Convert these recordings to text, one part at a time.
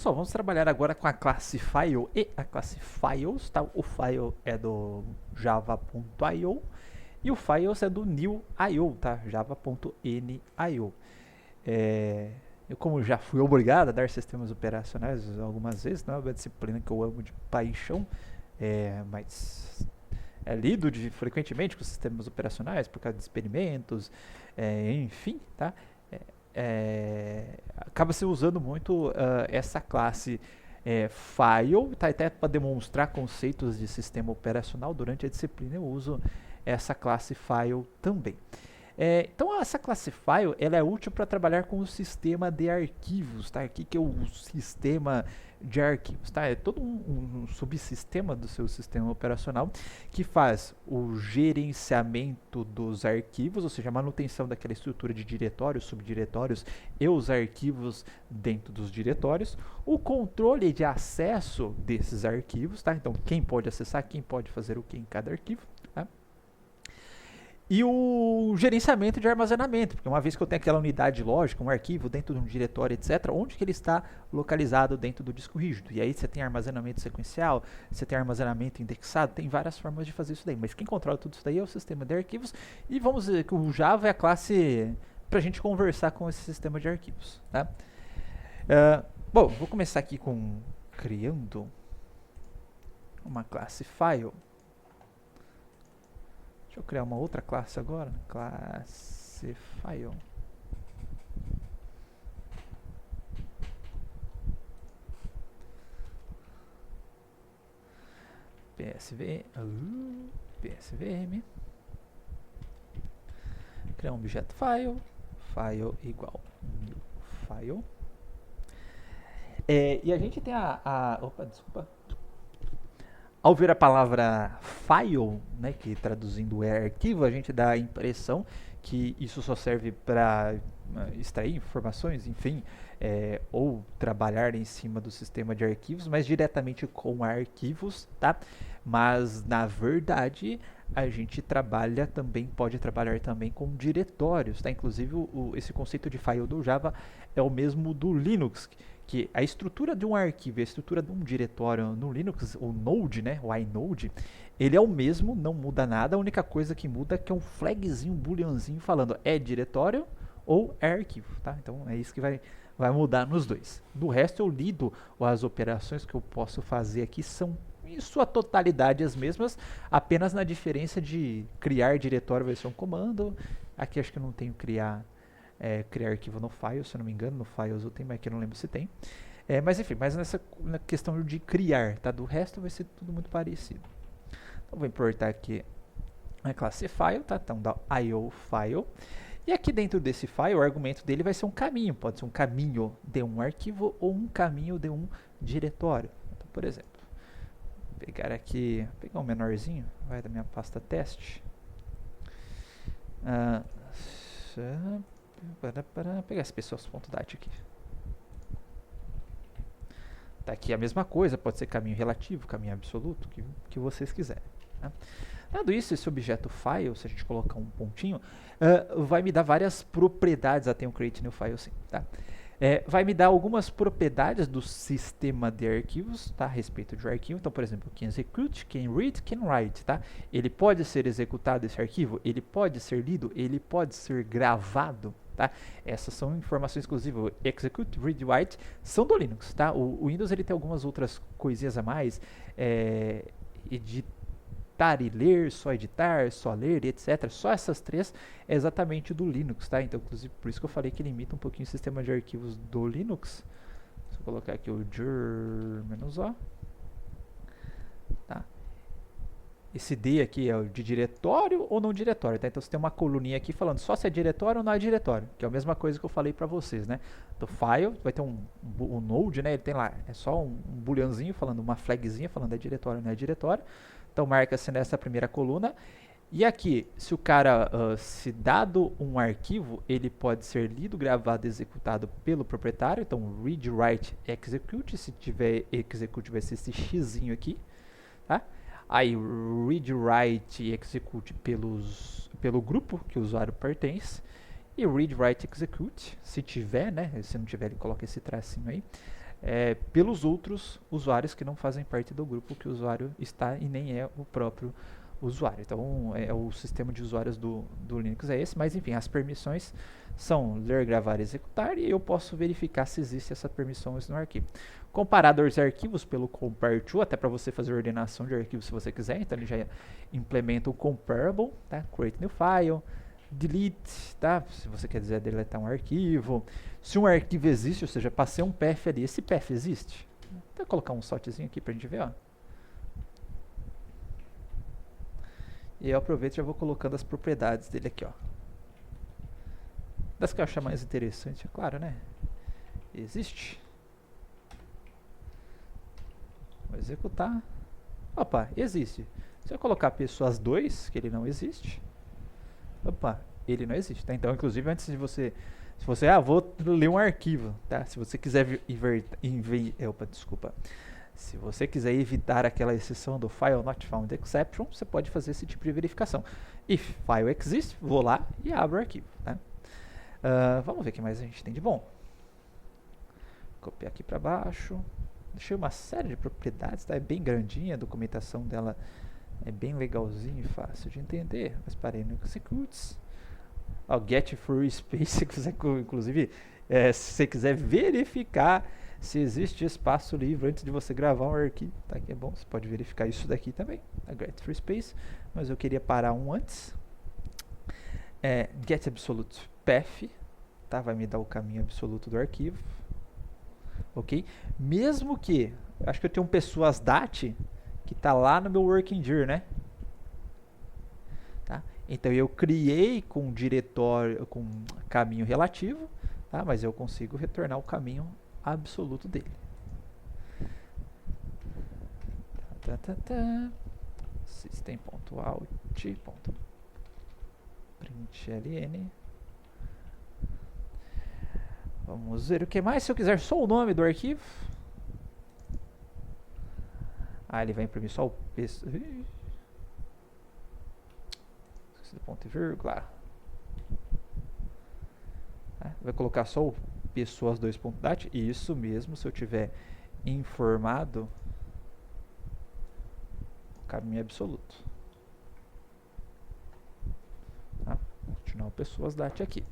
Pessoal, vamos trabalhar agora com a classe file e a classe files, tá? O file é do java.io e o files é do new.io, tá? java.nio. Eu, como já fui obrigado a dar sistemas operacionais algumas vezes, não é uma disciplina que eu amo de paixão, mas é lido frequentemente com sistemas operacionais por causa de experimentos, enfim, tá? Acaba se usando muito essa classe file, tá? Até para demonstrar conceitos de sistema operacional durante a disciplina eu uso essa classe file também. Então essa classe file ela é útil para trabalhar com o sistema de arquivos, tá? Aqui que é o sistema de arquivos, tá? É todo um subsistema do seu sistema operacional que faz o gerenciamento dos arquivos, ou seja, a manutenção daquela estrutura de diretórios, subdiretórios e os arquivos dentro dos diretórios, o controle de acesso desses arquivos, tá? Então quem pode acessar, quem pode fazer o que em cada arquivo, tá? E o gerenciamento de armazenamento, porque uma vez que eu tenho aquela unidade lógica, um arquivo dentro de um diretório, etc., onde que ele está localizado dentro do disco rígido? E aí você tem armazenamento sequencial, você tem armazenamento indexado, tem várias formas de fazer isso daí. Mas quem controla tudo isso daí é o sistema de arquivos. E vamos dizer que o Java é a classe para a gente conversar com esse sistema de arquivos. Tá? Bom, vou começar aqui criando uma classe file. Deixa eu criar uma outra classe agora. Classe file. PSVM. Criar um objeto file. File igual new file. E a gente tem opa, desculpa. Ao ver a palavra file, né, que traduzindo é arquivo, a gente dá a impressão que isso só serve para extrair informações, enfim, ou trabalhar em cima do sistema de arquivos, mas diretamente com arquivos, tá? Mas na verdade a gente pode trabalhar também com diretórios, tá? Inclusive esse conceito de file do Java é o mesmo do Linux, que a estrutura de um arquivo, a estrutura de um diretório no Linux, o Node, né, o inode, ele é o mesmo, não muda nada, a única coisa que muda é que é um flagzinho, um booleanzinho falando é diretório ou é arquivo, tá? Então é isso que vai mudar nos dois. Do resto eu lido, as operações que eu posso fazer aqui são em sua totalidade as mesmas, apenas na diferença de criar diretório vai ser um comando, aqui acho que eu não tenho criar arquivo no file, se eu não me engano, no files eu tenho, mas aqui eu não lembro se tem. Mas enfim, na questão de criar, tá? Do resto vai ser tudo muito parecido. Então vou importar aqui a classe file, tá? Então dá io file. E aqui dentro desse file, o argumento dele vai ser um caminho. Pode ser um caminho de um arquivo ou um caminho de um diretório. Então, por exemplo, pegar um menorzinho, vai da minha pasta teste. Pegar esse pessoas.dat aqui. Tá aqui a mesma coisa, pode ser caminho relativo, caminho absoluto, que vocês quiserem. Tá? Dado isso, esse objeto file, se a gente colocar um pontinho, vai me dar várias propriedades. Tem um create new file sim, tá? Vai me dar algumas propriedades do sistema de arquivos, tá? A respeito de um arquivo. Então, por exemplo, can execute, can read, can write, tá? Ele pode ser executado, esse arquivo, ele pode ser lido, ele pode ser gravado, tá? Essas são informações exclusivas. Execute, read, write são do Linux, tá? O Windows ele tem algumas outras coisinhas a mais, editar e ler, só editar, só ler, etc. Só essas três é exatamente do Linux, tá? Então, inclusive, por isso que eu falei que ele imita um pouquinho o sistema de arquivos do Linux. Se eu colocar aqui o dir-o, tá? Esse D aqui é o de diretório ou não diretório, tá? Então, você tem uma coluninha aqui falando só se é diretório ou não é diretório, que é a mesma coisa que eu falei pra vocês, né? Do file, vai ter um node, né? Ele tem lá, é só um booleanzinho falando, uma flagzinha falando é diretório ou não é diretório. Então marca-se nessa primeira coluna. E aqui, se o cara, se dado um arquivo, ele pode ser lido, gravado, executado pelo proprietário. Então read, write, execute. Se tiver execute vai ser esse xzinho aqui, tá? Aí read, write e execute pelo grupo que o usuário pertence. E read, write, execute, se tiver, né? Se não tiver, ele coloca esse tracinho aí. pelos outros usuários que não fazem parte do grupo que o usuário está e nem é o próprio usuário. Então, o sistema de usuários do Linux é esse, mas enfim, as permissões são ler, gravar e executar, e eu posso verificar se existe essa permissão no arquivo. Comparador de arquivos pelo compare to, até para você fazer ordenação de arquivos se você quiser, então ele já implementa o comparable, tá? Create new file, delete, tá? Se você quer dizer deletar um arquivo, se um arquivo existe, ou seja, passei um path ali, esse path existe? Vou colocar um sortezinho aqui pra gente ver, ó. E eu aproveito e já vou colocando as propriedades dele aqui, ó. Das que eu achar mais interessante, é claro, né? Existe. Vou executar. Opa, existe. Se eu colocar pessoas 2, que ele não existe. Opa, ele não existe, tá? Então, inclusive, antes de você... Se você, vou ler um arquivo, tá? Se você quiser Se você quiser evitar aquela exceção do File Not Found Exception, você pode fazer esse tipo de verificação. If file exists, vou lá e abro o arquivo, tá? Vamos ver o que mais a gente tem de bom. Copiar aqui para baixo. Deixei uma série de propriedades, tá? É bem grandinha, a documentação dela é bem legalzinho e fácil de entender. Mas parei no executes. Get free space, inclusive, se você quiser verificar se existe espaço livre antes de você gravar um arquivo, tá? Que é bom, você pode verificar isso daqui também. Get free space, mas eu queria parar um antes. Get absolute path, tá? Vai me dar o caminho absoluto do arquivo. Ok? Mesmo que, acho que eu tenho um pessoas dat que está lá no meu working dir, né? Tá? Então eu criei com um diretório, com um caminho relativo, tá? Mas eu consigo retornar o caminho absoluto dele. System.out.println. Vamos ver o que mais. Se eu quiser só o nome do arquivo. Ele vai imprimir só o esqueci do ponto e vírgula. Vai colocar só o pessoas 2.dat. Isso mesmo, se eu tiver informado o caminho absoluto. Vou continuar o pessoas dat aqui.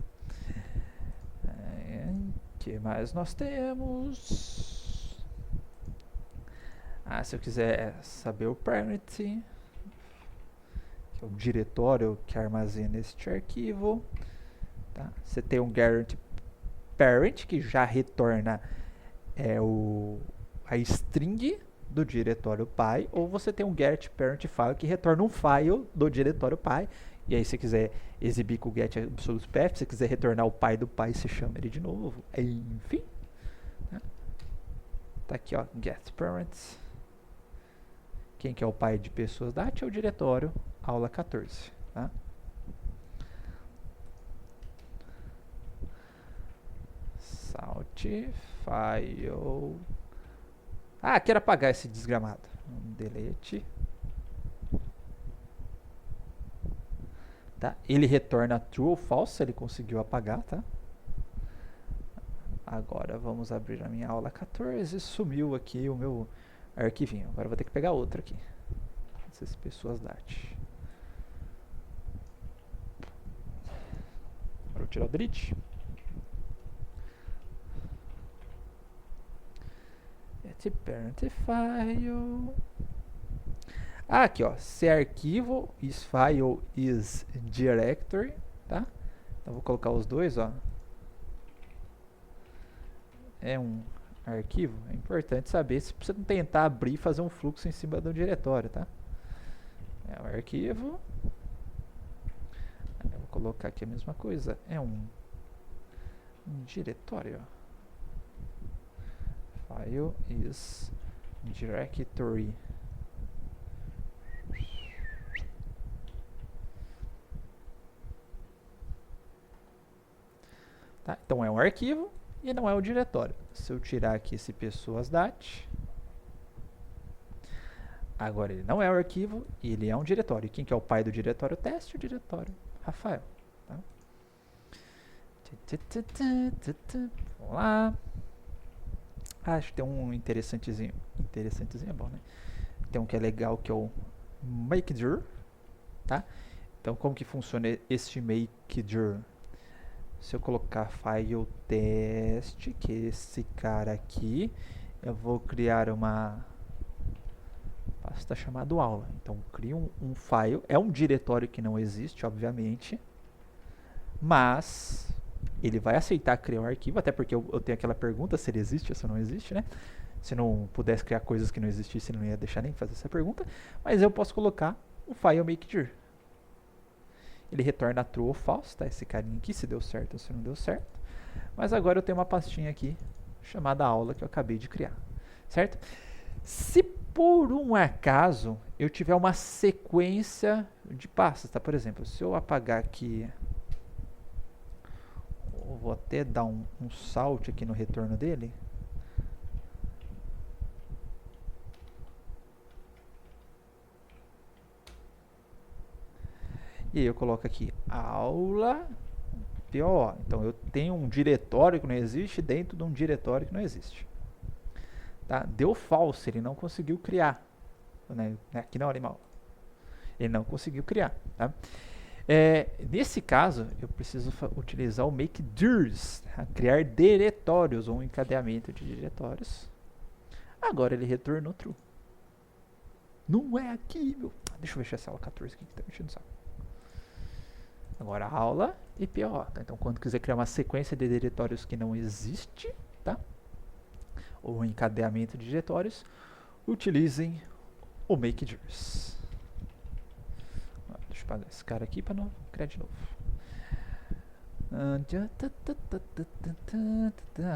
O que mais nós temos? Se eu quiser saber o parent, que é o diretório que armazena este arquivo, tá? Você tem um guarantee parent que já retorna a string do diretório pai, ou você tem um get parent file que retorna um file do diretório pai. E aí, se você quiser exibir com o get absolute path, se você quiser retornar o pai do pai, você chama ele de novo. Enfim. Tá aqui, ó, get parents. Quem que é o pai de pessoas dat é o diretório aula 14. Tá? Salt file. Quero apagar esse desgramado. Delete. Tá? Ele retorna true ou false se ele conseguiu apagar, tá? Agora vamos abrir a minha aula 14. Sumiu aqui o meu arquivinho. Agora eu vou ter que pegar outro aqui. Essas pessoas dat. Agora eu vou tirar o delete. Parent file. Aqui, ó, se arquivo is file is directory, tá? Então vou colocar os dois, ó. É um arquivo, é importante saber se você não tentar abrir e fazer um fluxo em cima do diretório, tá? É um arquivo. Eu vou colocar aqui a mesma coisa, é um diretório. File is directory. Tá? Então é um arquivo e não é um diretório. Se eu tirar aqui esse pessoas dat, agora ele não é um arquivo e ele é um diretório. E quem que é o pai do diretório teste? O diretório Rafael. Tá? Vamos lá. acho que tem um interessantezinho. Interessantezinho é bom, né? Tem um que é legal, que é o makedir, tá? Então, como que funciona este makedir? Se eu colocar file test, que é esse cara aqui, eu vou criar uma pasta chamada aula. Então, crio um file, é um diretório que não existe, obviamente, mas ele vai aceitar criar um arquivo, até porque eu tenho aquela pergunta se ele existe ou se não existe, né? Se não pudesse criar coisas que não existissem, ele não ia deixar nem fazer essa pergunta, mas eu posso colocar um file makedir. Ele retorna true ou false, tá? Esse carinha aqui, se deu certo ou se não deu certo. Mas agora eu tenho uma pastinha aqui chamada aula que eu acabei de criar, certo? Se por um acaso eu tiver uma sequência de pastas, tá? Por exemplo, se eu apagar aqui, eu vou até dar um salt aqui no retorno dele. E aí eu coloco aqui aula PO. Então eu tenho um diretório que não existe dentro de um diretório que não existe. Tá? Deu false, ele não conseguiu criar. Né? Aqui não, animal. Ele não conseguiu criar. Tá? Nesse caso, eu preciso utilizar o makeDirs, tá? Criar diretórios ou um encadeamento de diretórios. Agora ele retornou true. Não é aqui, meu. Deixa eu fechar essa aula 14 aqui que tá mexendo o saco. Agora aula e PO. Tá? Então, quando quiser criar uma sequência de diretórios que não existe, tá? Ou um encadeamento de diretórios, utilizem o makeDirs. Deixa eu apagar esse cara aqui para não criar de novo.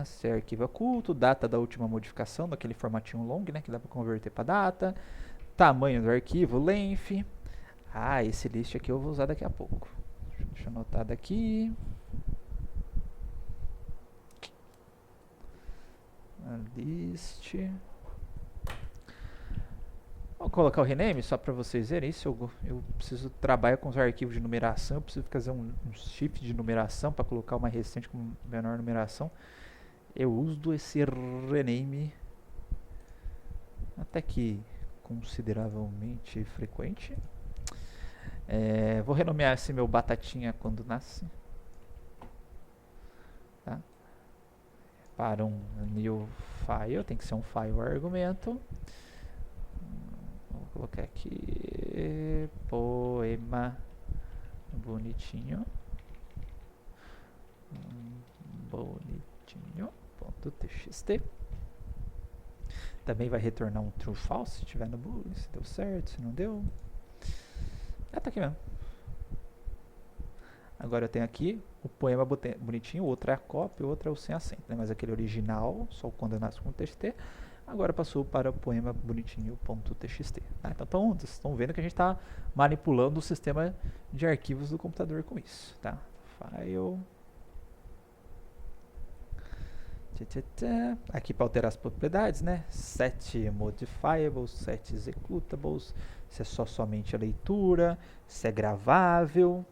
Esse arquivo oculto, data da última modificação, daquele formatinho long, né, que dá para converter para data. Tamanho do arquivo, length. Esse list aqui eu vou usar daqui a pouco. Deixa eu anotar daqui. List. Vou colocar o rename só para vocês verem isso. Eu preciso trabalhar com os arquivos de numeração. Eu preciso fazer um shift de numeração para colocar uma recente com menor numeração. Eu uso esse rename até que consideravelmente frequente. Vou renomear esse meu batatinha quando nasce, tá? Para um new file, tem que ser um file argumento. Vou colocar aqui poema bonitinho, .txt. Também vai retornar um true false se tiver no boolean, se deu certo, se não deu. Tá aqui mesmo. Agora eu tenho aqui o poema bonitinho, outro é a cópia, outro é o sem acento, né? Mas aquele original, só quando eu nasço com TXT, agora passou para o poema bonitinho.txt. Então vocês estão vendo que a gente está manipulando o sistema de arquivos do computador com isso, tá? File. Aqui para alterar as propriedades, né? Set modifiables, set executables, se é somente a leitura, se é gravável,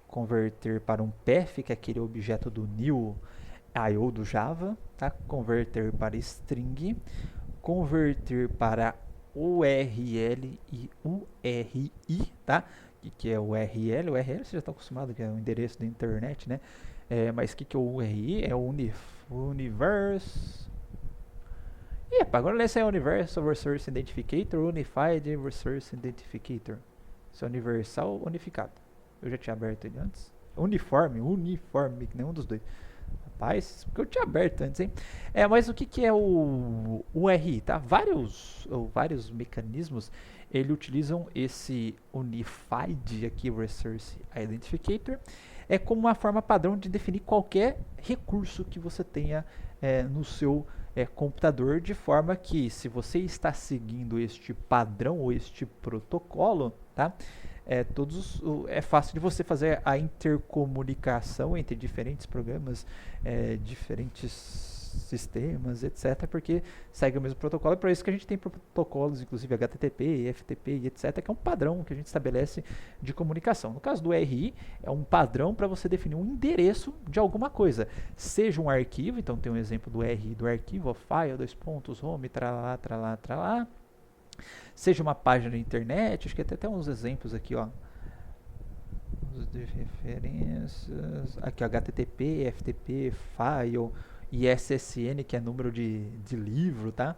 converter para um path, que é aquele objeto do new I/O do Java, tá? Converter para string, converter para URL e URI, tá? Que é o URL? O URL você já está acostumado, que é o endereço da internet, né? Mas o que é o URI? É o Universe. Agora esse é Universal Resource Identificator, Unified Resource Identificator. Isso é universal unificado. Eu já tinha aberto ele antes. Uniforme, que nenhum dos dois. Rapaz, porque eu tinha aberto antes, hein? Mas o que é o URI, tá? Vários mecanismos, ele utilizam esse Unified aqui, Resource Identificator, como uma forma padrão de definir qualquer recurso que você tenha no seu computador, de forma que, se você está seguindo este padrão ou este protocolo, tá? É fácil de você fazer a intercomunicação entre diferentes programas, diferentes sistemas, etc, porque segue o mesmo protocolo. É por isso que a gente tem protocolos, inclusive HTTP, FTP e etc, que é um padrão que a gente estabelece de comunicação. No caso do RI, é um padrão para você definir um endereço de alguma coisa, seja um arquivo, então tem um exemplo do RI do arquivo, file, dois pontos, home, tralá, tralá, tralá, seja uma página de internet, acho que tem até uns exemplos aqui, ó, de referências, aqui ó, HTTP, FTP, file e SSN, que é número de livro, tá?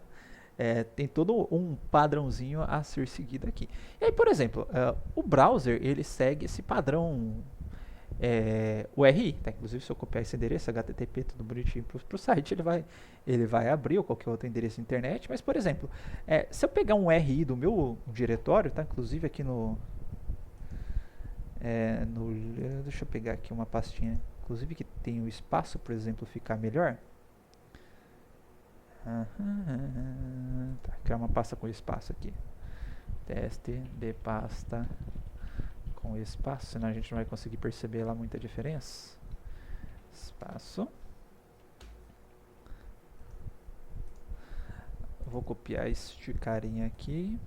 Tem todo um padrãozinho a ser seguido aqui. E aí, por exemplo, o browser ele segue esse padrão URI, tá? Inclusive se eu copiar esse endereço HTTP tudo bonitinho para o site, ele vai abrir ou qualquer outro endereço internet. Mas, por exemplo, se eu pegar um RI do meu diretório, tá? Inclusive aqui deixa eu pegar aqui uma pastinha, inclusive que tem o espaço, por exemplo, ficar melhor. Tá, criar uma pasta com espaço aqui. Teste de pasta com espaço, senão a gente não vai conseguir perceber lá muita diferença. Espaço. Vou copiar este carinha aqui.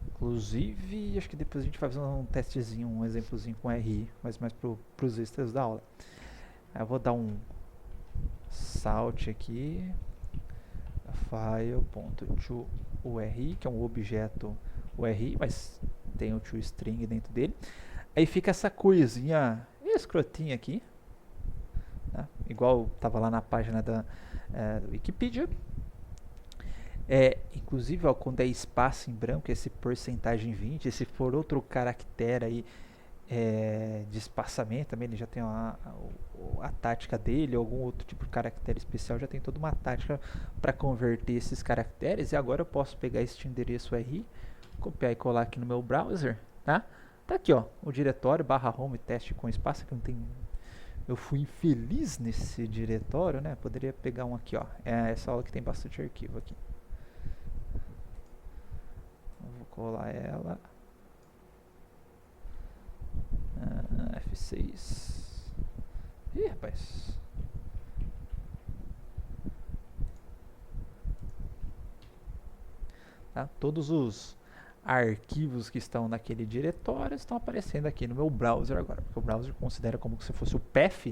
Inclusive, acho que depois a gente vai fazer um testezinho, um exemplozinho com RI, mas mais para os extras da aula. Eu vou dar um salt aqui, file.toURI, que é um objeto URI, mas tem o toString dentro dele. Aí fica essa coisinha escrotinha aqui, tá? Igual estava lá na página da Wikipedia. Inclusive, ó, quando é espaço em branco, esse porcentagem 20, se for outro caractere aí de espaçamento, também ele já tem a tática dele, algum outro tipo de caractere especial, já tem toda uma tática para converter esses caracteres. E agora eu posso pegar este endereço RI, copiar e colar aqui no meu browser, tá? Tá aqui, ó, o diretório /home teste com espaço, que não tem... Eu fui infeliz nesse diretório, né? Poderia pegar um aqui, ó. Essa aula que tem bastante arquivo aqui. Vou colar ela. F6. Ih, rapaz. Tá? Todos os arquivos que estão naquele diretório estão aparecendo aqui no meu browser agora, porque o browser considera como se fosse o path,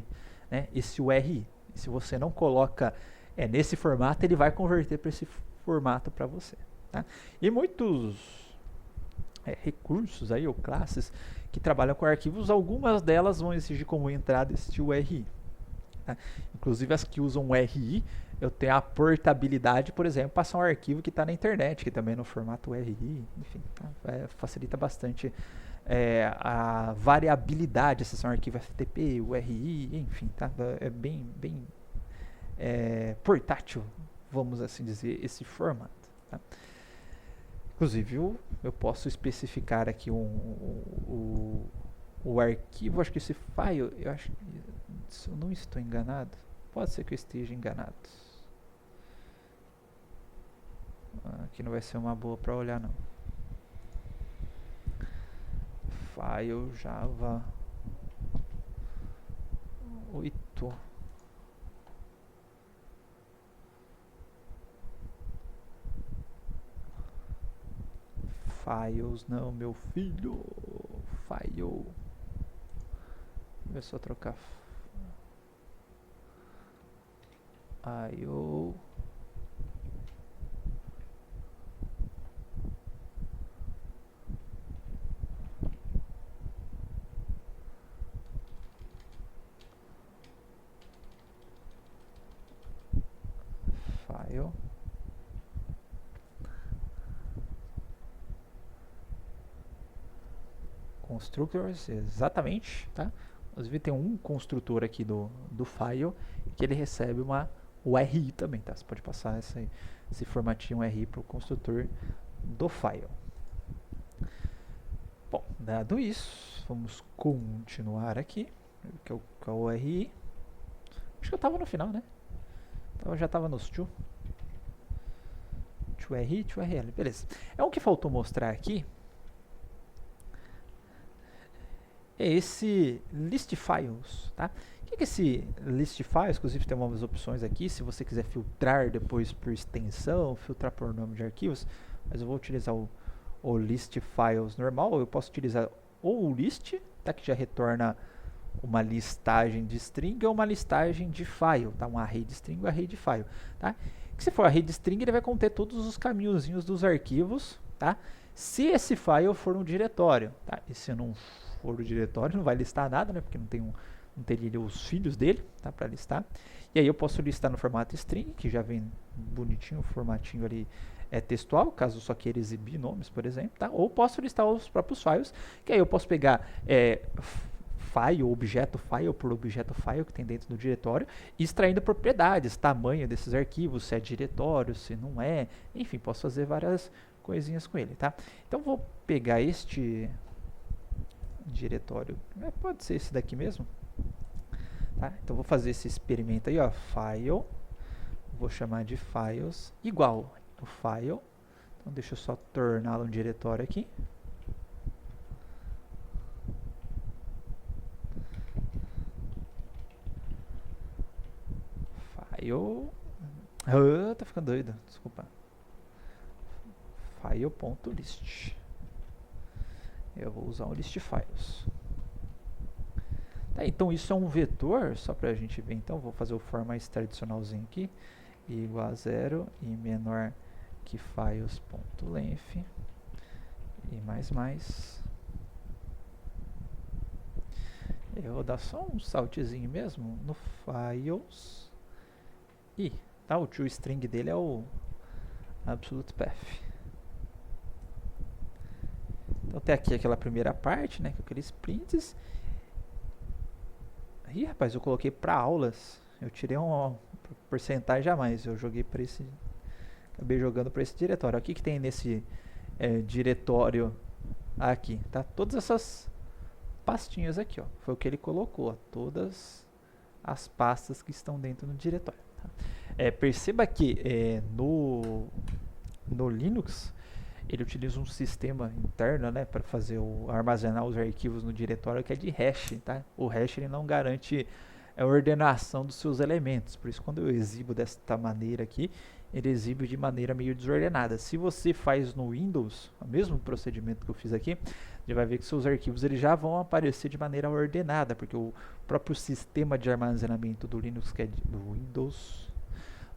né, esse URI. E se você não coloca nesse formato, ele vai converter para esse formato para você. Tá? E muitos recursos aí, ou classes que trabalham com arquivos, algumas delas vão exigir como entrada este URI. Tá? Inclusive as que usam URI, eu tenho a portabilidade, por exemplo, passar um arquivo que está na internet, que também é no formato URI, enfim, tá? Facilita bastante a variabilidade, se são arquivo FTP, URI, enfim, tá? É bem portátil, vamos assim dizer, esse formato. Tá? Inclusive, eu posso especificar aqui o arquivo, acho que esse file, eu acho que, se eu não estou enganado, pode ser que eu esteja enganado. Aqui não vai ser uma boa para olhar, não. File Java 8. Files, não, meu filho. File. Deixa eu só trocar. IO. File. Constructors, exatamente, tá? Inclusive tem um construtor aqui do file que ele recebe uma URI também, tá? Você pode passar esse formatinho URI para o construtor do file. Bom, dado isso, vamos continuar aqui, que é o URI. Acho que eu estava no final, né? Então eu já estava nos to URI, to URL, beleza. O que faltou mostrar aqui é esse list files, tá? que é esse list files? Inclusive tem umas opções aqui, se você quiser filtrar depois por extensão, filtrar por nome de arquivos, mas eu vou utilizar o list files normal, ou eu posso utilizar ou o list, tá, que já retorna uma listagem de string ou uma listagem de file, tá? Um array de string ou array de file, tá? Que se for array de string, ele vai conter todos os caminhozinhos dos arquivos, tá? Se esse file for um diretório, tá? E se não for o diretório, não vai listar nada, né? Porque não teria os filhos dele, tá? Para listar. E aí eu posso listar no formato string, que já vem bonitinho, o formatinho ali textual, caso eu só queira exibir nomes, por exemplo, tá? Ou posso listar os próprios files, que aí eu posso pegar file, objeto file por objeto file que tem dentro do diretório, e extraindo propriedades, tamanho desses arquivos, se é diretório, se não é, enfim, posso fazer várias coisinhas com ele, tá? Então vou pegar este diretório, pode ser esse daqui mesmo, tá? Então vou fazer esse experimento aí, ó, file, vou chamar de files igual o file, então deixa eu só torná-lo um diretório aqui. Tá ficando doido, desculpa. File.list. Eu vou usar um list files. Tá, então isso é um vetor, só pra gente ver. Então vou fazer o for mais tradicionalzinho aqui, igual a 0 e menor que files.length e mais. Eu vou dar só um saltezinho mesmo no files. E tá, o toString dele é o absolute path. Então tem aqui aquela primeira parte, né, com aqueles prints. Ih, rapaz, eu coloquei para aulas. Eu tirei uma porcentagem a mais. Eu joguei para esse, acabei jogando para esse diretório. O que tem nesse diretório aqui, tá? Todas essas pastinhas aqui, ó. Foi o que ele colocou, ó, todas as pastas que estão dentro do diretório. Tá? Perceba que no Linux ele utiliza um sistema interno, né, para fazer armazenar os arquivos no diretório, que é de hash, tá? O hash ele não garante a ordenação dos seus elementos, por isso quando eu exibo desta maneira aqui, ele exibe de maneira meio desordenada. Se você faz no Windows, o mesmo procedimento que eu fiz aqui, você vai ver que seus arquivos eles já vão aparecer de maneira ordenada, porque o próprio sistema de armazenamento do Linux, que é do Windows,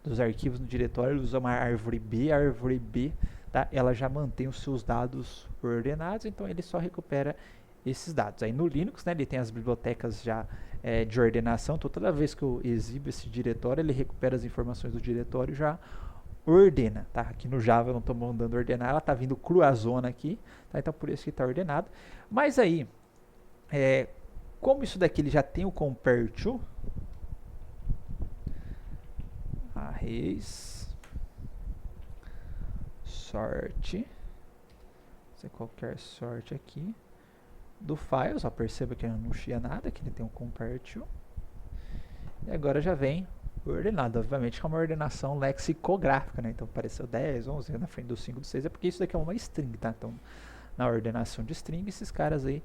dos arquivos no diretório, ele usa uma árvore B, tá? Ela já mantém os seus dados ordenados, então ele só recupera esses dados. Aí no Linux, né, ele tem as bibliotecas já de ordenação, então toda vez que eu exibo esse diretório, ele recupera as informações do diretório e já ordena, tá? Aqui no Java eu não estou mandando ordenar, ela está vindo cruazona aqui, tá? Então por isso que está ordenado. Mas aí, como isso daqui ele já tem o compare to, arrays, sort, fazer qualquer sort aqui, do file, só perceba que eu não chia nada, que ele tem um compare to, e agora já vem ordenado, obviamente que é uma ordenação lexicográfica, né? Então apareceu 10, 11 na frente do 5, do 6, é porque isso daqui é uma string, tá? Então na ordenação de string, esses caras aí,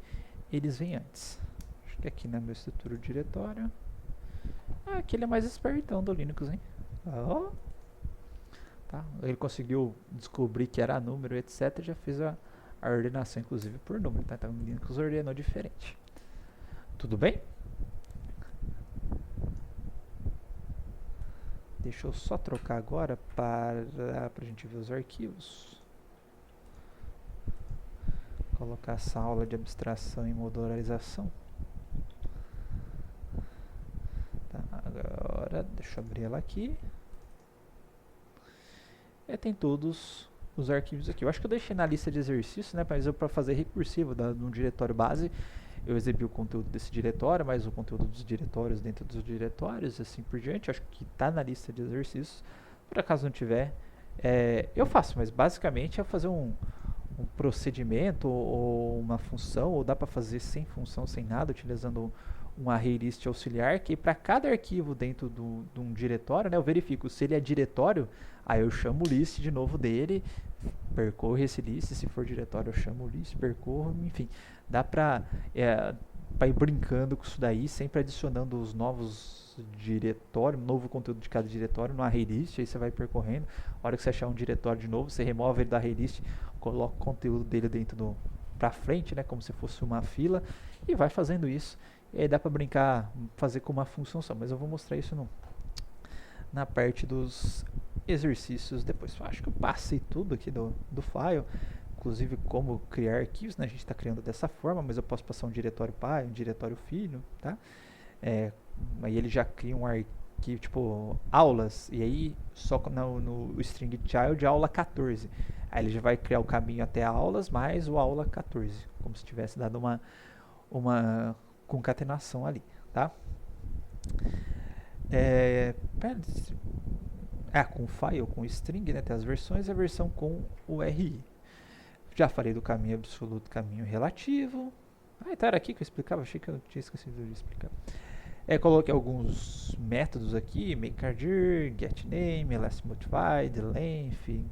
eles vêm antes. Acho que aqui na minha estrutura do diretório, aqui ele é mais espertão do Linux, hein? Oh. Tá? Ele conseguiu descobrir que era número, etc. Já fez a ordenação, inclusive, por número. Tá? Então o Linux ordenou diferente. Tudo bem? Deixa eu só trocar agora para a gente ver os arquivos. Colocar essa aula de abstração e modularização. Tá, agora, deixa eu abrir ela aqui. Tem todos os arquivos aqui. Eu acho que eu deixei na lista de exercícios, né? Mas para fazer recursivo no diretório base, eu exibi o conteúdo desse diretório, mais o conteúdo dos diretórios dentro dos diretórios, e assim por diante. Eu acho que está na lista de exercícios. Por acaso não tiver, eu faço, mas basicamente é fazer um procedimento ou uma função, ou dá para fazer sem função, sem nada, utilizando um array list auxiliar, que para cada arquivo dentro de um diretório, né, eu verifico se ele é diretório, aí eu chamo o list de novo dele, percorro esse list, se for diretório eu chamo o list, percorro, enfim, dá para para ir brincando com isso daí, sempre adicionando os novos diretórios, novo conteúdo de cada diretório no array list, aí você vai percorrendo. A hora que você achar um diretório de novo, você remove ele da array list, coloca o conteúdo dele dentro do para frente, né, como se fosse uma fila, e vai fazendo isso. E aí dá para brincar, fazer com uma função só, mas eu vou mostrar isso na parte dos exercícios depois. Eu acho que eu passei tudo aqui do file, inclusive como criar arquivos, né? A gente está criando dessa forma, mas eu posso passar um diretório pai, um diretório filho, tá? Aí ele já cria um arquivo, tipo, aulas, e aí só no string child aula 14. Aí ele já vai criar o caminho até aulas mais o aula 14, como se tivesse dado uma concatenação ali, tá? Com file, com string, né? Tem as versões e a versão com o RI. Já falei do caminho absoluto, caminho relativo. Então era aqui que eu explicava, achei que eu tinha esquecido de explicar. Coloquei alguns métodos aqui, makeCardir, getName, lastModified, length,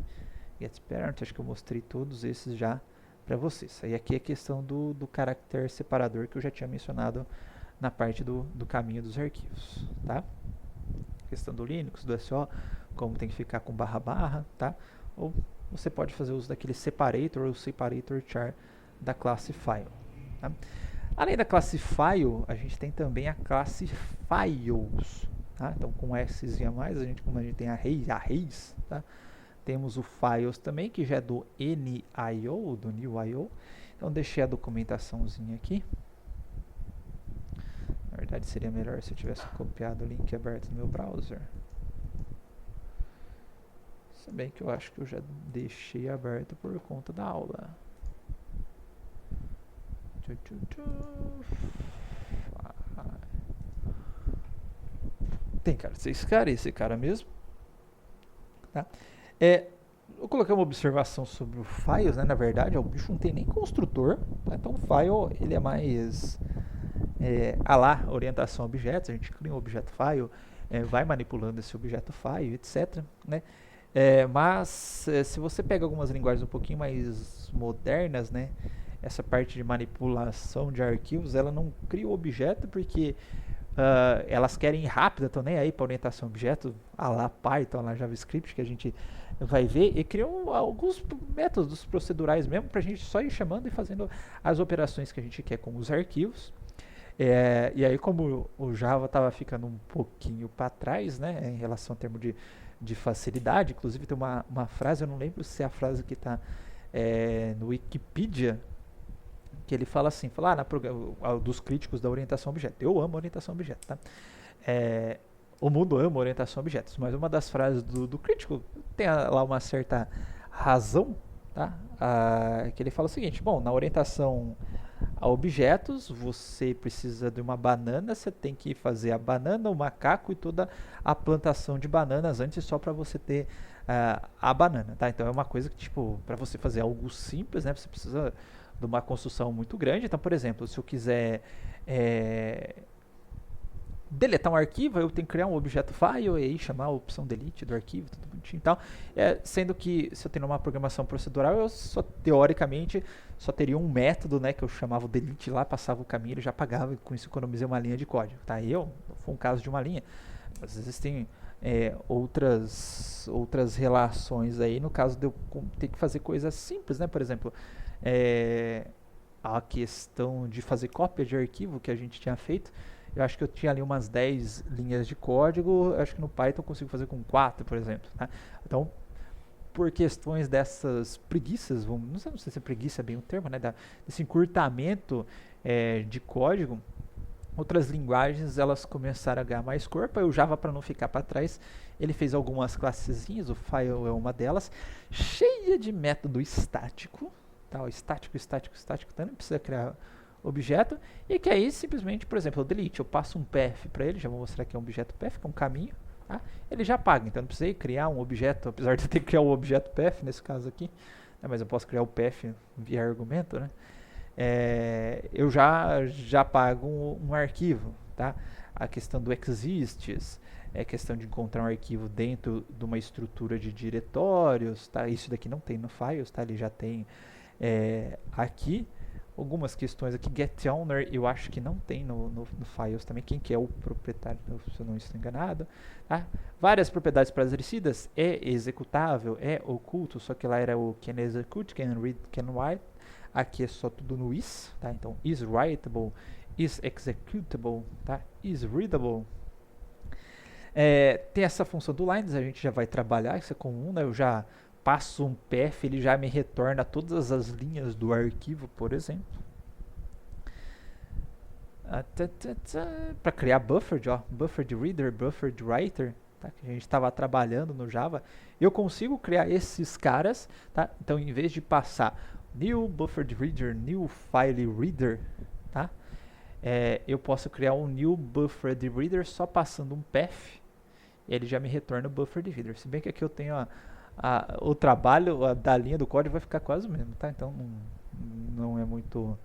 getParent, acho que eu mostrei todos esses já para vocês. Aí aqui é a questão do caractere separador que eu já tinha mencionado na parte do caminho dos arquivos, tá? Questão do Linux, do SO, como tem que ficar com barra, tá? Ou você pode fazer uso daquele separator ou separator char da classe file, tá? Além da classe file, a gente tem também a classe files, tá? Então com S a mais, como a gente tem arrays, tá? Temos o files também, que já é do NIO, do NewIO. Então deixei a documentaçãozinha aqui. Na verdade seria melhor se eu tivesse copiado o link aberto no meu browser. Se bem que eu acho que eu já deixei aberto por conta da aula. Tem cara de ser esse cara mesmo. Tá? Eu coloquei uma observação sobre o files, né? Na verdade, o bicho não tem nem construtor. Tá? Então o file ele é mais orientação a objetos. A gente cria um objeto file, vai manipulando esse objeto file, etc. Né? Mas se você pega algumas linguagens um pouquinho mais modernas, né? Essa parte de manipulação de arquivos, ela não cria o objeto porque elas querem ir rápido, estão nem aí para orientação a objeto, Python, JavaScript, que a gente vai ver, e criam alguns métodos procedurais mesmo para a gente só ir chamando e fazendo as operações que a gente quer com os arquivos. E aí, como o Java estava ficando um pouquinho para trás, né, em relação ao termo de facilidade, inclusive tem uma frase, eu não lembro se é a frase que está no Wikipedia, que ele fala assim, dos críticos da orientação a objeto. Eu amo orientação a objeto, tá? O mundo ama orientação a objetos, mas uma das frases do crítico tem lá uma certa razão, tá? Que ele fala o seguinte, bom, na orientação a objetos, você precisa de uma banana, você tem que fazer a banana, o macaco e toda a plantação de bananas antes só para você ter a banana, tá? Então é uma coisa que, tipo, para você fazer algo simples, né, você precisa de uma construção muito grande. Então, por exemplo, se eu quiser deletar um arquivo, eu tenho que criar um objeto file e aí chamar a opção delete do arquivo, tudo bonitinho e tal. Sendo que se eu tenho uma programação procedural, eu teoricamente só teria um método, né, que eu chamava o delete lá, passava o caminho, ele já apagava e com isso economizei uma linha de código. Tá? Foi um caso de uma linha. Mas existem outras relações aí, no caso de eu ter que fazer coisas simples, né? Por exemplo, a questão de fazer cópia de arquivo que a gente tinha feito, eu acho que eu tinha ali umas 10 linhas de código, eu acho que no Python eu consigo fazer com 4, por exemplo. Tá? Então, por questões dessas preguiças, não sei se preguiça é bem o termo, né? Desse encurtamento de código, outras linguagens elas começaram a ganhar mais corpo. O Java, para não ficar para trás, ele fez algumas classezinhas, o file é uma delas, cheia de método estático, tá? Estático, então não precisa criar objeto, e que aí simplesmente, por exemplo, o delete, eu passo um path para ele, já vou mostrar aqui um objeto path, que é um caminho, tá? Ele já paga, então não precisei criar um objeto, apesar de eu ter que criar um objeto path nesse caso aqui, né? Mas eu posso criar o path via argumento, né? Eu já pago um arquivo, tá? A questão do exists, questão de encontrar um arquivo dentro de uma estrutura de diretórios, tá? Isso daqui não tem no files, tá? Ele já tem aqui. algumas questões aqui. Get owner eu acho que não tem no files também. Quem que é o proprietário, se eu não estou enganado. Tá? Várias propriedades pré-estabelecidas. É executável, é oculto, só que lá era o can execute, can read, can write. Aqui é só tudo no is, tá? Então is writable, is executable, tá? Is readable. Tem essa função do lines, a gente já vai trabalhar, isso é comum, né? Eu já passo um path, ele já me retorna todas as linhas do arquivo, por exemplo. Para criar buffered, ó, buffered reader, buffered writer, tá? Que a gente estava trabalhando no Java, eu consigo criar esses caras, tá? Então, em vez de passar new buffered reader, new file reader, tá? Eu posso criar um new buffered reader só passando um path, ele já me retorna o buffered reader. Se bem que aqui eu tenho o trabalho da linha do código vai ficar quase o mesmo, tá? Então não é muito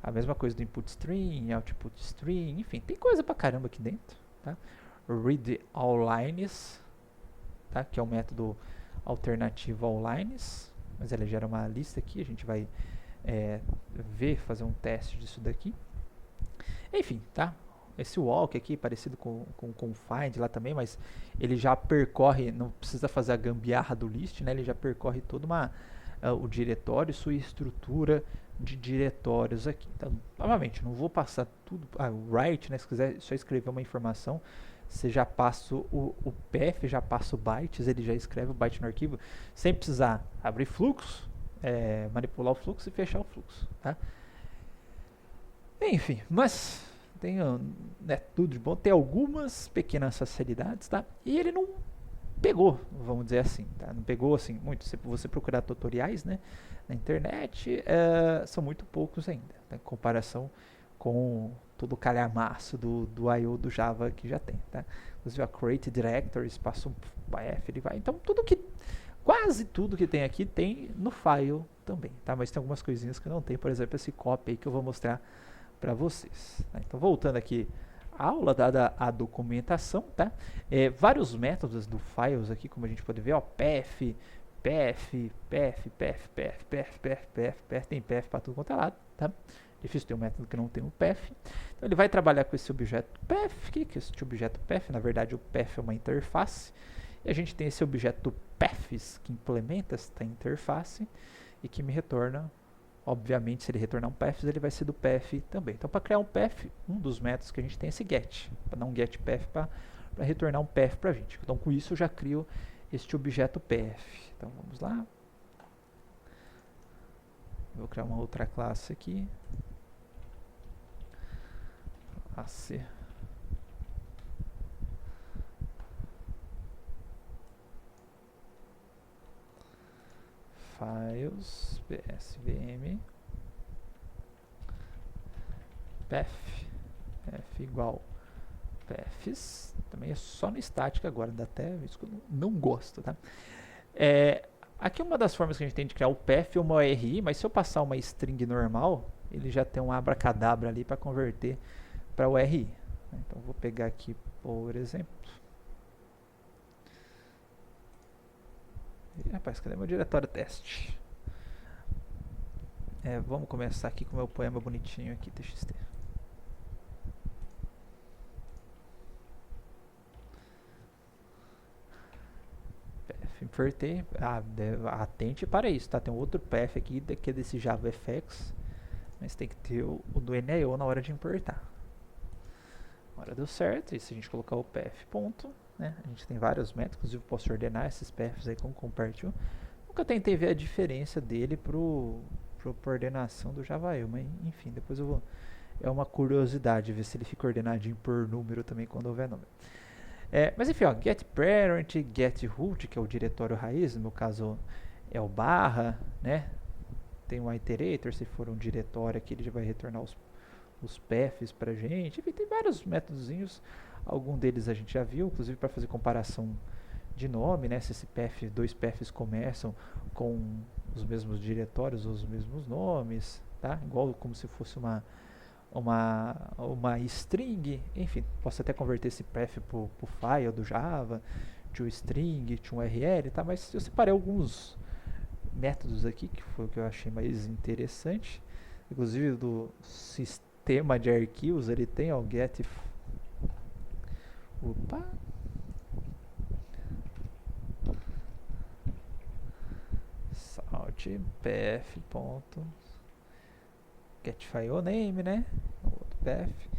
a mesma coisa do input string, output string, enfim, tem coisa pra caramba aqui dentro, tá? Read all lines, tá? Que é o método alternativo ao lines, mas ele gera uma lista aqui, a gente vai fazer um teste disso daqui. Enfim, tá? Esse walk aqui, parecido com o find lá também, mas ele já percorre, não precisa fazer a gambiarra do list, né? Ele já percorre todo o diretório, sua estrutura de diretórios aqui. Então, novamente, não vou passar tudo, o write, né? Se quiser só escrever uma informação, você já passa o path, já passa o bytes, ele já escreve o byte no arquivo, sem precisar abrir fluxo, manipular o fluxo e fechar o fluxo, tá? Enfim, mas tem tudo de bom, tem algumas pequenas facilidades, tá? E ele não pegou, vamos dizer assim, tá? Não pegou assim muito. Se você procurar tutoriais, né, na internet, são muito poucos ainda, tá? Em comparação com todo o calhamaço do I/O do Java que já tem, tá? Inclusive a create directories, passa um path, ele vai. Então quase tudo que tem aqui tem no file também, tá? Mas tem algumas coisinhas que não tem, por exemplo, esse copy aí que eu vou mostrar para vocês, tá? Então voltando aqui à aula, dada a documentação, tá? Vários métodos do files aqui, como a gente pode ver, ó, path, tem path para tudo quanto é lado, tá? Difícil ter um método que não tem um path. Então ele vai trabalhar com esse objeto path, que é esse objeto path, na verdade o path é uma interface, e a gente tem esse objeto paths que implementa esta interface e que me retorna. Obviamente, se ele retornar um path, ele vai ser do path também. Então, para criar um path, um dos métodos que a gente tem é esse get, para dar um get path para retornar um path para a gente. Então, com isso, eu já crio este objeto path. Então, vamos lá. Vou criar uma outra classe aqui. AC. Files, psvm, path, f igual paths, também é só no estática agora, dá até isso que eu não gosto, tá? Aqui uma das formas que a gente tem de criar o path é uma ORI, mas se eu passar uma string normal, ele já tem um abracadabra ali para converter para ORI. Então vou pegar aqui, por exemplo. Rapaz, cadê meu diretório teste? Vamos começar aqui com o meu poema bonitinho aqui, txt. Path, inverter. Atente para isso, tá? Tem um outro path aqui, que é desse JavaFX, mas tem que ter o do NIO na hora de importar. Agora deu certo, e se a gente colocar o path ponto, né? A gente tem vários métodos, inclusive posso ordenar esses paths aí com compartilho. Nunca tentei ver a diferença dele para ordenação do JavaIO, mas enfim, depois eu vou. É uma curiosidade ver se ele fica ordenadinho por número também quando houver número. Mas enfim, ó, get parent, get root, que é o diretório raiz, no meu caso é o barra, né? Tem um iterator, se for um diretório aqui ele já vai retornar os paths pra gente. Enfim, tem vários métodozinhos. Algum deles a gente já viu, inclusive para fazer comparação de nome, né? Se dois paths começam com os mesmos diretórios ou os mesmos nomes, tá? Igual como se fosse uma string, enfim, posso até converter esse path pro file do Java, to string, to URL, tá? Mas eu separei alguns métodos aqui, que foi o que eu achei mais interessante. inclusive do sistema de arquivos, ele tem o get. Opa! Salt pf. Get file name, né? Outro pf.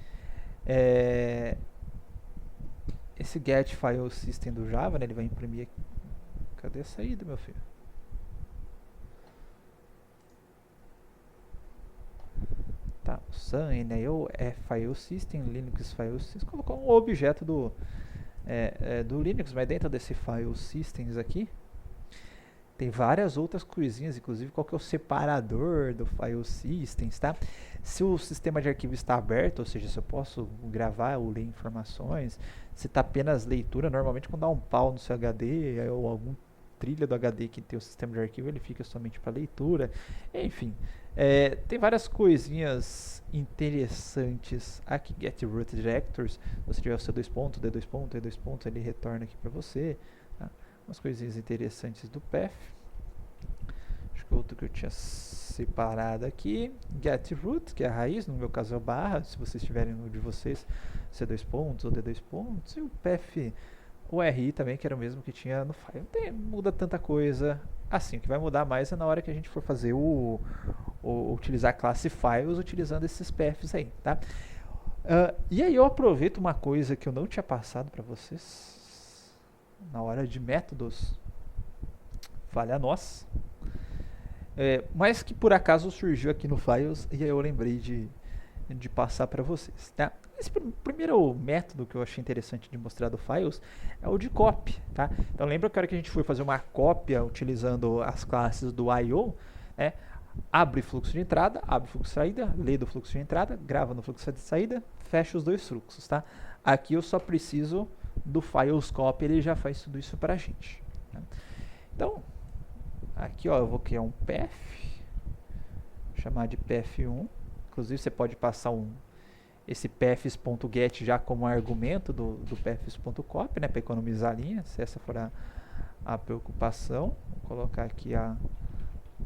Esse get file system do Java, né? Ele vai imprimir. Cadê a saída, meu filho? Tá, sun, NIO, file system, Linux file system. Colocou um objeto do Linux, mas dentro desse file systems aqui tem várias outras coisinhas, inclusive qual que é o separador do file systems, tá? Se o sistema de arquivo está aberto, ou seja, se eu posso gravar ou ler informações, se está apenas leitura, normalmente quando dá um pau no seu HD ou algum trilha do HD que tem o sistema de arquivo, ele fica somente para leitura. Enfim, tem várias coisinhas interessantes aqui. Get root directors, se você tiver o seu D2 ponto, E2 ponto, ele retorna aqui para você. Tá? Umas coisinhas interessantes do path. Acho que outro que eu tinha separado aqui. Get root, que é a raiz, no meu caso é o barra, se vocês tiverem no de vocês, C2 pontos ou D2 pontos. E o path, o RI também, que era o mesmo que tinha no file. Não muda tanta coisa assim. O que vai mudar mais é na hora que a gente for fazer utilizar a classe files utilizando esses paths aí, tá? E aí eu aproveito uma coisa que eu não tinha passado para vocês na hora de métodos, vale a nós, mas que por acaso surgiu aqui no files e aí eu lembrei de passar para vocês, tá? Esse primeiro método que eu achei interessante de mostrar do files é o de copy, tá? Então lembra que a hora que a gente foi fazer uma cópia utilizando as classes do I/O, né? Abre fluxo de entrada, abre fluxo de saída, lê do fluxo de entrada, grava no fluxo de saída, fecha os dois fluxos, tá? Aqui eu só preciso do files copy, ele já faz tudo isso pra gente, né? Então, aqui ó, eu vou criar um path, chamar de path1, inclusive você pode passar esse paths.get já como argumento do paths.copy, né, para economizar a linha, se essa for a preocupação. Vou colocar aqui a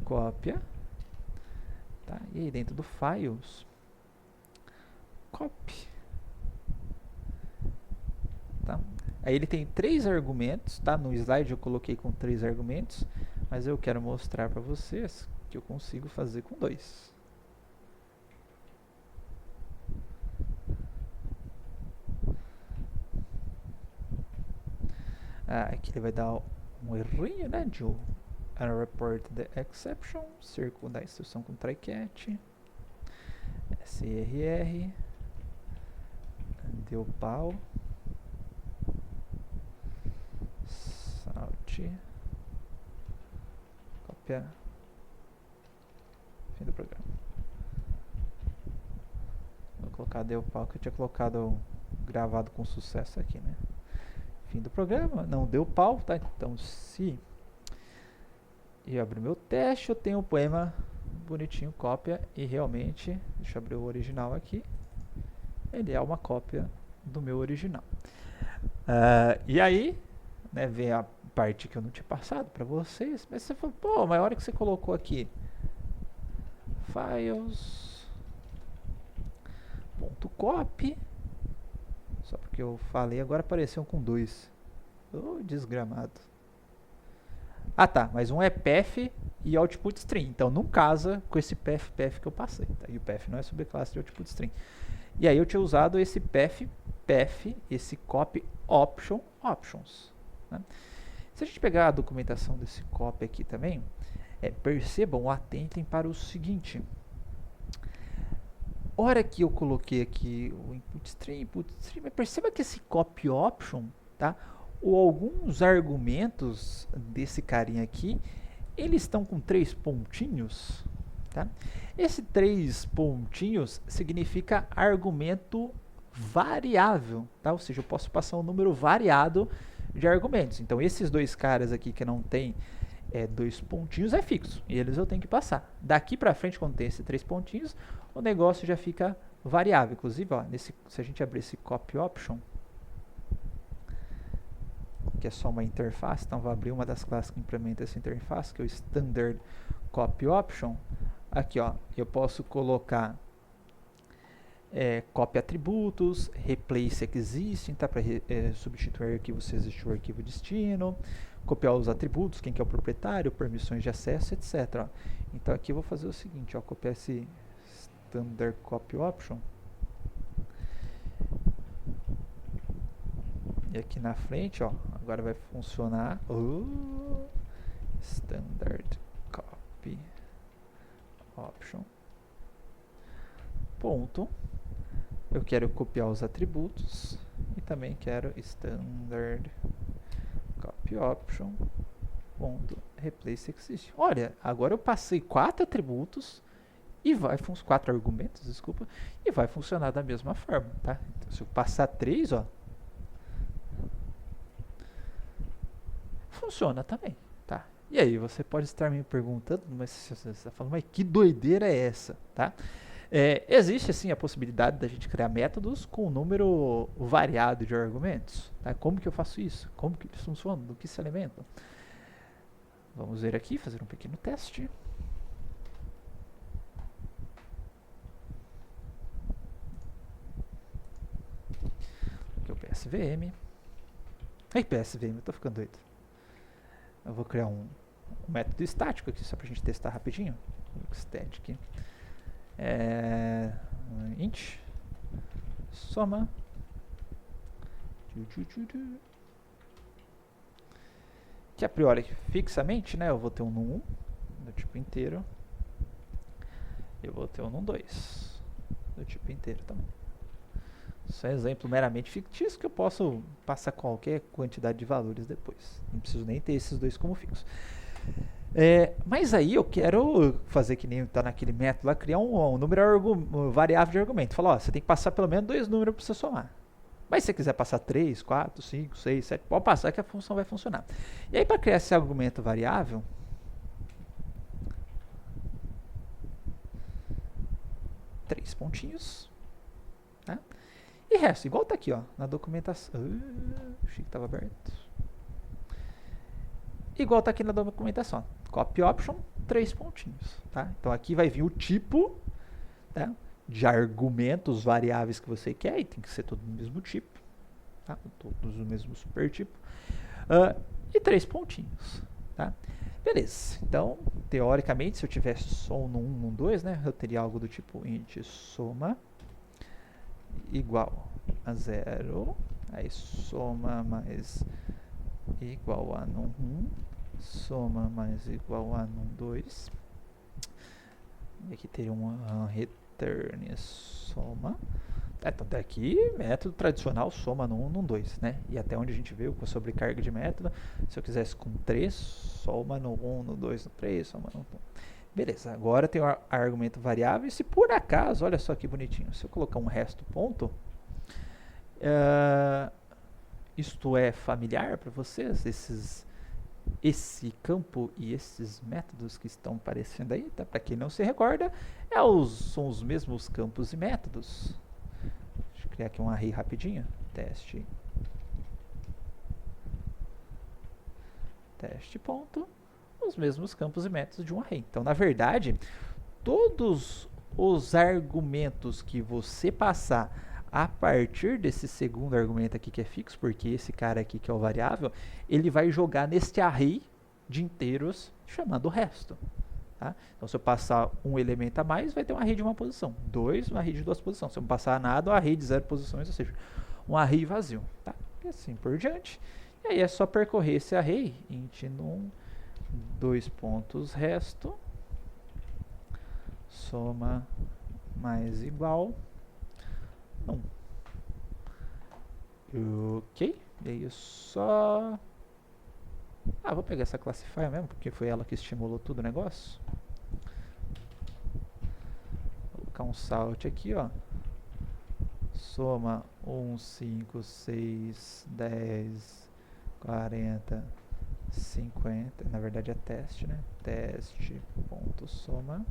cópia, tá? E aí dentro do files copy, tá? Aí ele tem 3 argumentos, tá? No slide eu coloquei com 3 argumentos, mas eu quero mostrar para vocês que eu consigo fazer com 2. Aqui ele vai dar um errinho, né? De report the exception, círculo da instrução com try-catch, SRR, deu pau, salt, cópia, fim do programa. Vou colocar deu pau, que eu tinha colocado gravado com sucesso aqui, né? Fim do programa, não deu pau, tá? Então se eu abrir meu teste, eu tenho um poema bonitinho, cópia, e realmente, deixa eu abrir o original aqui, ele é uma cópia do meu original. E aí, né, vem a parte que eu não tinha passado para vocês, mas você falou, pô, mas a hora que você colocou aqui files.copy, só porque eu falei, agora apareceu com 2. Oh, desgramado. Ah tá, mas um é path e output string, então não casa com esse path que eu passei, tá? E o path não é subclasse de output string. E aí eu tinha usado esse path, esse copy options, né? Se a gente pegar a documentação desse copy aqui também, percebam, atentem para o seguinte. Hora que eu coloquei aqui o input string, perceba que esse copy option, tá? Ou alguns argumentos desse carinha aqui, eles estão com 3 pontinhos, tá? Esse 3 pontinhos significa argumento variável, tá? Ou seja, eu posso passar um número variado de argumentos. Então, esses 2 caras aqui que não tem 2 pontinhos é fixo, e eles eu tenho que passar. Daqui para frente, quando tem esses 3 pontinhos, o negócio já fica variável. Inclusive, ó, se a gente abrir esse copy option, que é só uma interface, então vou abrir uma das classes que implementa essa interface, que é o standard copy option. Aqui, ó, eu posso colocar copy atributos, replace existing, tá? Para substituir arquivo se existe o arquivo destino, copiar os atributos, quem que é o proprietário, permissões de acesso, etc. Ó. Então aqui eu vou fazer o seguinte, ó, copiar esse standard copy option. E aqui na frente, ó, agora vai funcionar o standard copy option. Ponto. Eu quero copiar os atributos e também quero standard copy option. Ponto. Replace existing. Olha, agora eu passei 4 atributos e vai funcionar 4 argumentos, desculpa, e vai funcionar da mesma forma, tá? Então, se eu passar 3, ó, funciona também, tá? E aí, você pode estar me perguntando, mas você está falando, mas que doideira é essa, tá? Existe, sim, a possibilidade da gente criar métodos com um número variado de argumentos, tá? Como que eu faço isso? Como que eles funcionam? Do que se alimentam? Vamos ver aqui, fazer um pequeno teste. Aqui é o PSVM. Ei, PSVM, eu tô ficando doido. Eu vou criar um método estático aqui, só pra gente testar rapidinho. Static. Int. Soma. Que a priori, fixamente, né, eu vou ter um num1 do tipo inteiro. Eu vou ter um num2 do tipo inteiro também. Isso é um exemplo meramente fictício que eu posso passar qualquer quantidade de valores depois. Não preciso nem ter esses dois como fixos. Mas aí eu quero fazer que nem está naquele método lá, criar um número variável de argumento. Falar, ó, você tem que passar pelo menos 2 números para você somar. Mas se você quiser passar 3, 4, 5, 6, 7, pode passar que a função vai funcionar. E aí para criar esse argumento variável, três pontinhos, tá? E resto, igual tá aqui, ó, na documentação. Achei que estava aberto. Igual tá aqui na documentação. Copy option, 3 pontinhos, tá? Então aqui vai vir o tipo, tá, de argumentos variáveis que você quer, e tem que ser todo do mesmo tipo, tá? Todos do mesmo supertipo. E 3 pontinhos, tá? Beleza. Então, teoricamente, se eu tivesse só um 1, um 2, né, eu teria algo do tipo int soma igual a 0, aí soma mais igual a num1, soma mais igual a num2, e aqui teria um return soma. Então daqui, método tradicional soma num, num2, né? E até onde a gente viu com a sobrecarga de método, se eu quisesse com 3, soma no 1, no 2, no 3, soma no 1. Beleza, agora tem o argumento variável, e se por acaso, olha só que bonitinho, se eu colocar um resto ponto, isto é familiar para vocês, esse campo e esses métodos que estão aparecendo aí, tá? Para quem não se recorda, são os mesmos campos e métodos. Deixa eu criar aqui um array rapidinho. Teste ponto, os mesmos campos e métodos de um array. Então, na verdade, todos os argumentos que você passar a partir desse segundo argumento aqui que é fixo, porque esse cara aqui que é o variável, ele vai jogar neste array de inteiros chamado resto. Tá? Então, se eu passar um elemento a mais, vai ter um array de uma posição. 2, um array de 2 posições. Se eu não passar nada, um array de 0 posições, ou seja, um array vazio. Tá? E assim por diante. E aí é só percorrer esse array, int num 2 pontos resto, soma mais igual 1. Ok, e aí eu só... vou pegar essa classifier mesmo, porque foi ela que estimulou tudo o negócio. Vou colocar um salt aqui, ó. Soma 1, 5, 6, 10, 40, 50. Na verdade é teste, né? Teste, ponto, soma.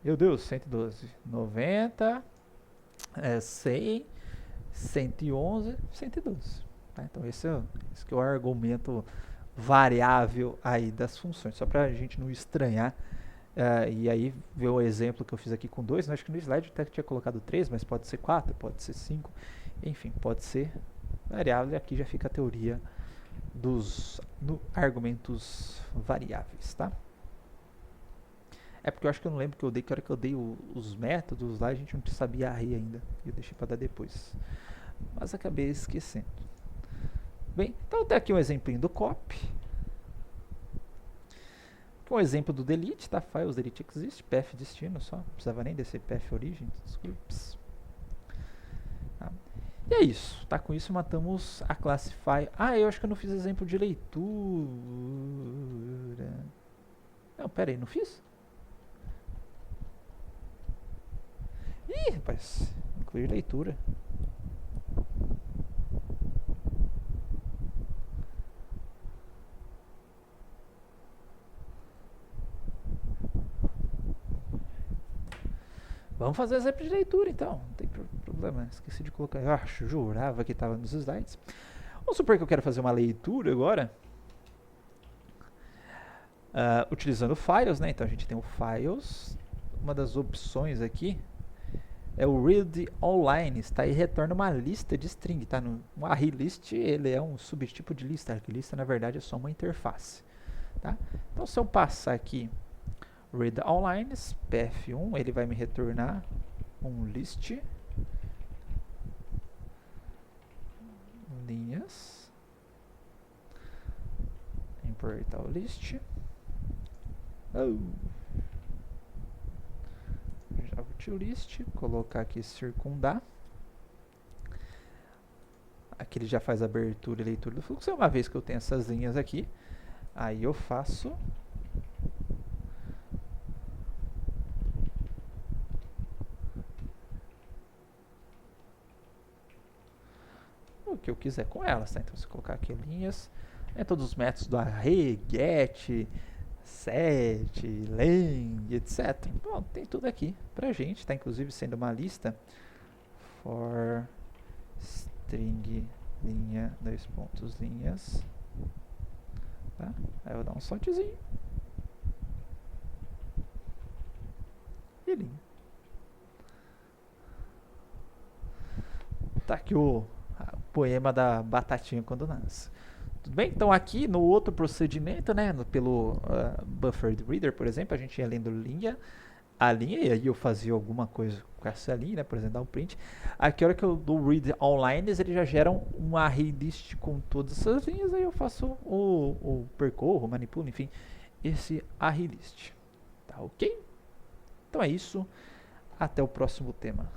Meu Deus, 112, 90, 100, 111, 112. Tá? Então esse que é o argumento variável aí das funções, só para a gente não estranhar. E aí, ver o exemplo que eu fiz aqui com 2, acho que no slide até tinha colocado 3, mas pode ser 4, pode ser 5, enfim, pode ser variável, e aqui já fica a teoria dos argumentos variáveis, tá? É porque eu acho que eu não lembro que eu hora que eu dei os métodos lá, a gente não sabia array ainda, eu deixei para dar depois, mas acabei esquecendo. Bem, então tem aqui um exemplinho do copy, um exemplo do delete, tá? Files delete exist, path destino só, não precisava nem descer path origin, desculpas. Tá. E é isso, tá? Com isso matamos a classe file. Eu acho que eu não fiz exemplo de leitura. Não, pera aí, não fiz? Ih, rapaz, incluir leitura. Vamos fazer exemplo de leitura então, não tem problema, esqueci de colocar, eu jurava que estava nos slides. Vamos supor que eu quero fazer uma leitura agora, utilizando files, né? Então a gente tem o files, uma das opções aqui é o read all lines, tá? E retorna uma lista de string, tá? Um array list, ele é um subtipo de lista, a lista na verdade é só uma interface, tá? Então se eu passar aqui read all lines, pf1, ele vai me retornar um list, linhas, importar o list, Java to list, colocar aqui circundar, aqui ele já faz a abertura e leitura do fluxo, uma vez que eu tenho essas linhas aqui, aí eu faço o que eu quiser com elas, tá? Então, se eu colocar aqui linhas, todos os métodos do array, get, set, len, etc. Bom, tem tudo aqui pra gente, tá? Inclusive sendo uma lista for string linha, 2 pontos, linhas, tá? Aí eu vou dar um sortezinho e linha. Tá aqui o poema da batatinha quando nasce. Tudo bem? Então aqui no outro procedimento, né, pelo buffered reader, por exemplo, a gente ia lendo a linha, e aí eu fazia alguma coisa com essa linha, né, por exemplo, dar um print. Aqui a hora que eu dou read all lines, ele já gera um array list com todas essas linhas, aí eu faço percorro, manipulo, enfim, esse array list. Tá ok? Então é isso, até o próximo tema.